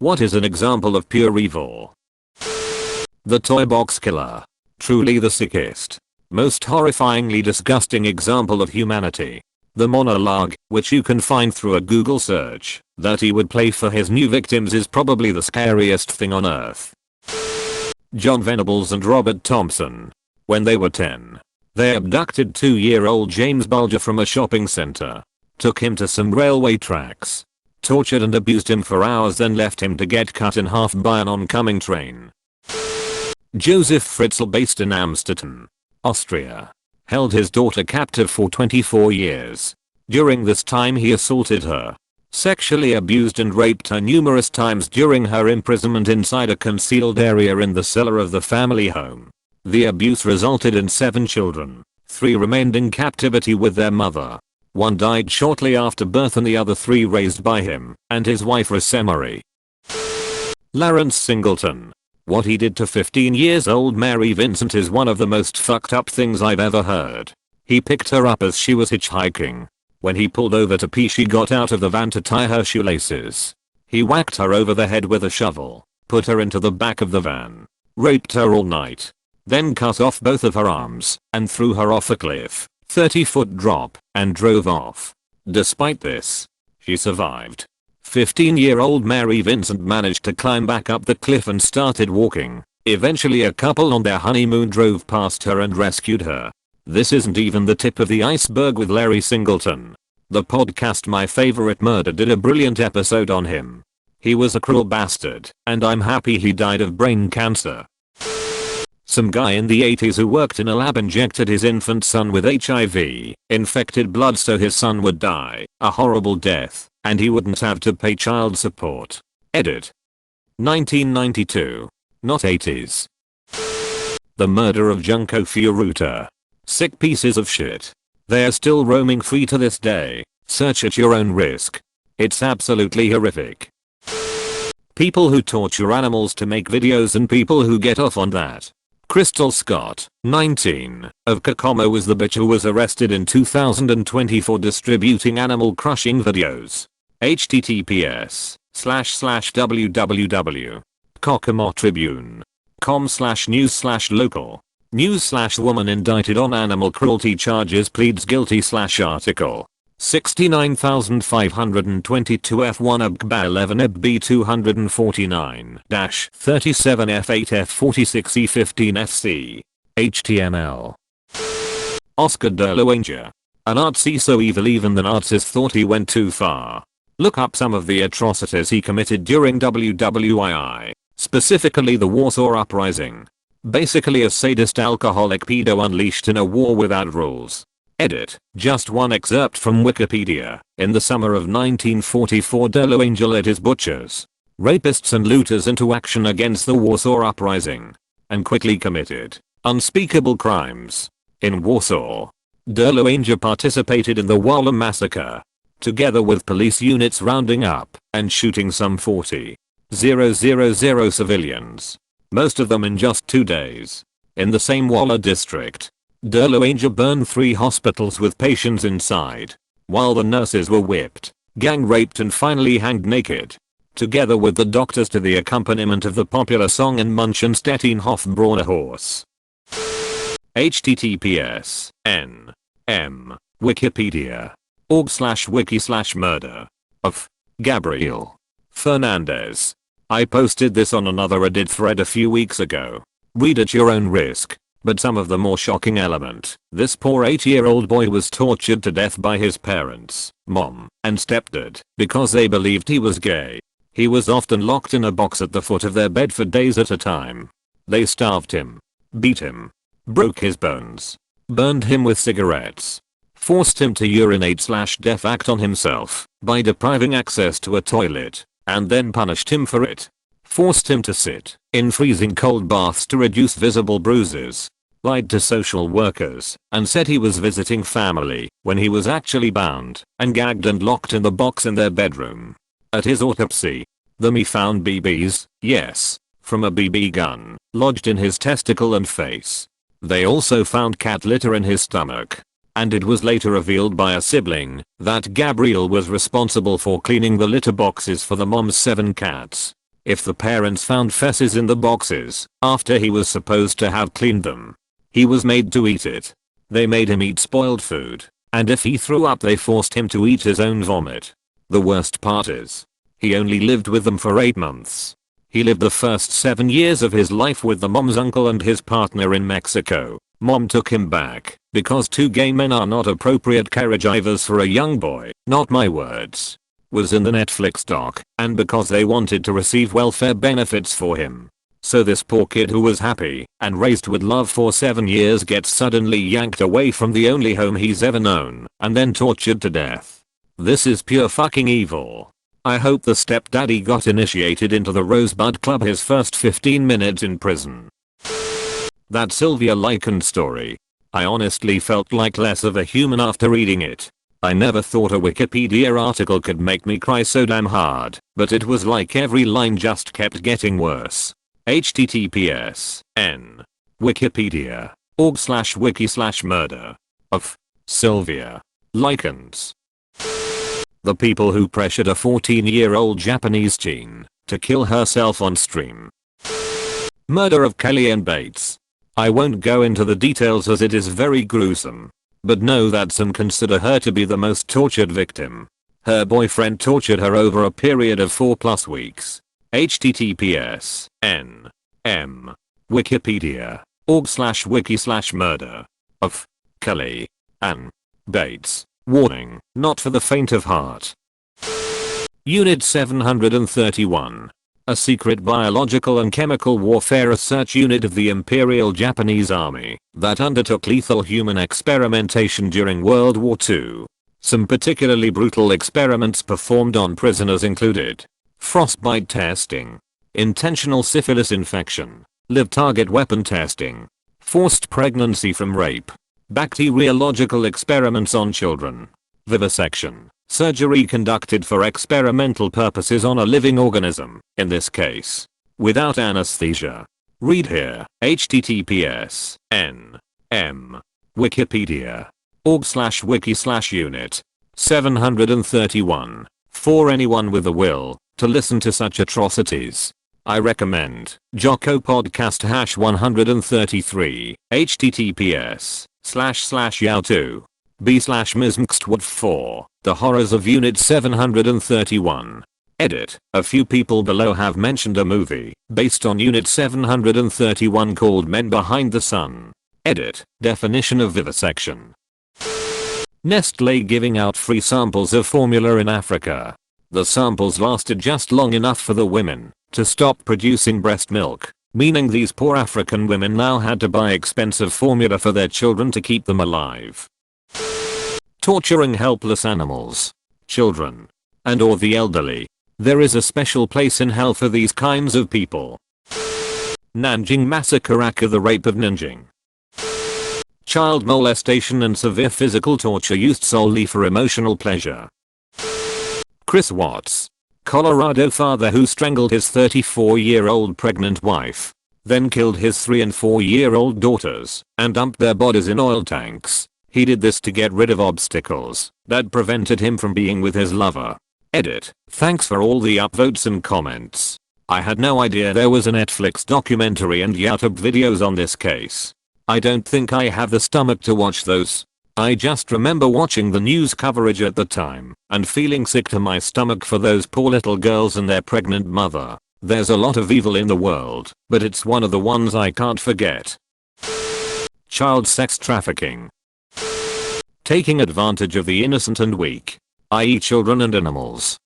What is an example of pure evil? The toy box killer. Truly the sickest, most horrifyingly disgusting example of humanity. The monologue, which you can find through a Google search, that he would play for his new victims is probably the scariest thing on earth. John Venables and Robert Thompson. When they were 10, they abducted 2-year-old James Bulger from a shopping center, took him to some railway tracks, tortured and abused him for hours, then left him to get cut in half by an oncoming train. Joseph Fritzl, based in Amstetten, Austria, held his daughter captive for 24 years. During this time he assaulted her, sexually abused and raped her numerous times during her imprisonment inside a concealed area in the cellar of the family home. The abuse resulted in 7 children. 3 remained in captivity with their mother. 1 died shortly after birth and the other 3 raised by him and his wife Rosemary. Lawrence Singleton. What he did to 15-year-old Mary Vincent is one of the most fucked up things I've ever heard. He picked her up as she was hitchhiking. When he pulled over to pee, she got out of the van to tie her shoelaces. He whacked her over the head with a shovel, put her into the back of the van, raped her all night, then cut off both of her arms and threw her off a cliff, 30-foot drop, and drove off. Despite this, she survived. 15-year-old Mary Vincent managed to climb back up the cliff and started walking. Eventually a couple on their honeymoon drove past her and rescued her. This isn't even the tip of the iceberg with Larry Singleton. The podcast My Favorite Murder did a brilliant episode on him. He was a cruel bastard, and I'm happy he died of brain cancer. Some guy in the 80s who worked in a lab injected his infant son with HIV, infected blood so his son would die a horrible death, and he wouldn't have to pay child support. Edit. 1992. Not 80s. The murder of Junko Furuta. Sick pieces of shit. They are still roaming free to this day. Search at your own risk. It's absolutely horrific. People who torture animals to make videos and people who get off on that. Crystal Scott, 19, of Kokomo was the bitch who was arrested in 2020 for distributing animal crushing videos. https://www.kokomotribune.com/news/local. News/woman indicted on animal cruelty charges pleads guilty/article. 69522 F1 UBGBA 11 EBB 249-37 F8 F46 E15 FC. HTML. Oscar de la Hoya. A Nazi so evil even the Nazis thought he went too far. Look up some of the atrocities he committed during WWII, specifically the Warsaw Uprising. Basically a sadist alcoholic pedo unleashed in a war without rules. Edit. Just one excerpt from Wikipedia. In the summer of 1944 de la Hoya led his butchers, rapists and looters into action against the Warsaw Uprising, and quickly committed unspeakable crimes. In Warsaw, de la Hoya participated in the Walla Massacre, together with police units rounding up and shooting some 40,000 civilians, most of them in just 2 days. In the same Walla district, de la Hoya burned 3 hospitals with patients inside, while the nurses were whipped, gang raped and finally hanged naked, together with the doctors to the accompaniment of the popular song in Munchenstetten Hofbräuner Horse. https://n.m. Wikipedia.org/wiki/murder of Gabriel Fernandez. I posted this on another Reddit thread a few weeks ago. Read at your own risk. But some of the more shocking element. This poor 8-year-old boy was tortured to death by his parents, mom, and stepdad because they believed he was gay. He was often locked in a box at the foot of their bed for days at a time. They starved him, beat him, broke his bones, burned him with cigarettes, forced him to urinate/defecate on himself by depriving access to a toilet, and then punished him for it. Forced him to sit in freezing cold baths to reduce visible bruises. Lied to social workers and said he was visiting family when he was actually bound and gagged and locked in the box in their bedroom. At his autopsy, the ME found BBs, yes, from a BB gun, lodged in his testicle and face. They also found cat litter in his stomach. And it was later revealed by a sibling that Gabriel was responsible for cleaning the litter boxes for the mom's 7 cats. If the parents found feces in the boxes after he was supposed to have cleaned them, he was made to eat it. They made him eat spoiled food, and if he threw up they forced him to eat his own vomit. The worst part is, he only lived with them for 8 months. He lived the first 7 years of his life with the mom's uncle and his partner in Mexico. Mom took him back because 2 gay men are not appropriate caregivers for a young boy, not my words. Was in the Netflix doc, and because they wanted to receive welfare benefits for him. So this poor kid who was happy and raised with love for 7 years gets suddenly yanked away from the only home he's ever known and then tortured to death. This is pure fucking evil. I hope the stepdaddy got initiated into the Rosebud Club his first 15 minutes in prison. That Sylvia Likens story. I honestly felt like less of a human after reading it. I never thought a Wikipedia article could make me cry so damn hard, but it was like every line just kept getting worse. https://n wikipedia.org/wiki/murder of Sylvia Likens. The people who pressured a 14-year-old Japanese teen to kill herself on stream. Murder of Kellyanne Bates. I won't go into the details as it is very gruesome, but know that some consider her to be the most tortured victim. Her boyfriend tortured her over a period of 4+ weeks. https://n wikipedia.org/wiki/murder of Kellyanne Bates. Warning, not for the faint of heart. Unit 731. A secret biological and chemical warfare research unit of the Imperial Japanese Army that undertook lethal human experimentation during World War II. Some particularly brutal experiments performed on prisoners included frostbite testing, intentional syphilis infection, live target weapon testing, forced pregnancy from rape, bacteriological experiments on children, vivisection, surgery conducted for experimental purposes on a living organism, in this case, without anesthesia. Read here, https://n wikipedia.org/wiki/unit 731. For anyone with the will to listen to such atrocities, I recommend Jocko Podcast #133, https://youtube.b/mismxtwood4, The Horrors of Unit 731. Edit. A few people below have mentioned a movie based on Unit 731 called Men Behind the Sun. Edit. Definition of vivisection. Nestlé giving out free samples of formula in Africa. The samples lasted just long enough for the women to stop producing breast milk, meaning these poor African women now had to buy expensive formula for their children to keep them alive. Torturing helpless animals, children, and or the elderly. There is a special place in hell for these kinds of people. Nanjing Massacre, the rape of Nanjing. Child molestation and severe physical torture used solely for emotional pleasure. Chris Watts, Colorado father who strangled his 34-year-old pregnant wife, then killed his 3- and 4-year-old daughters and dumped their bodies in oil tanks. He did this to get rid of obstacles that prevented him from being with his lover. Edit. Thanks for all the upvotes and comments. I had no idea there was a Netflix documentary and YouTube videos on this case. I don't think I have the stomach to watch those. I just remember watching the news coverage at the time and feeling sick to my stomach for those poor little girls and their pregnant mother. There's a lot of evil in the world, but it's one of the ones I can't forget. Child sex trafficking. Taking advantage of the innocent and weak, i.e. children and animals,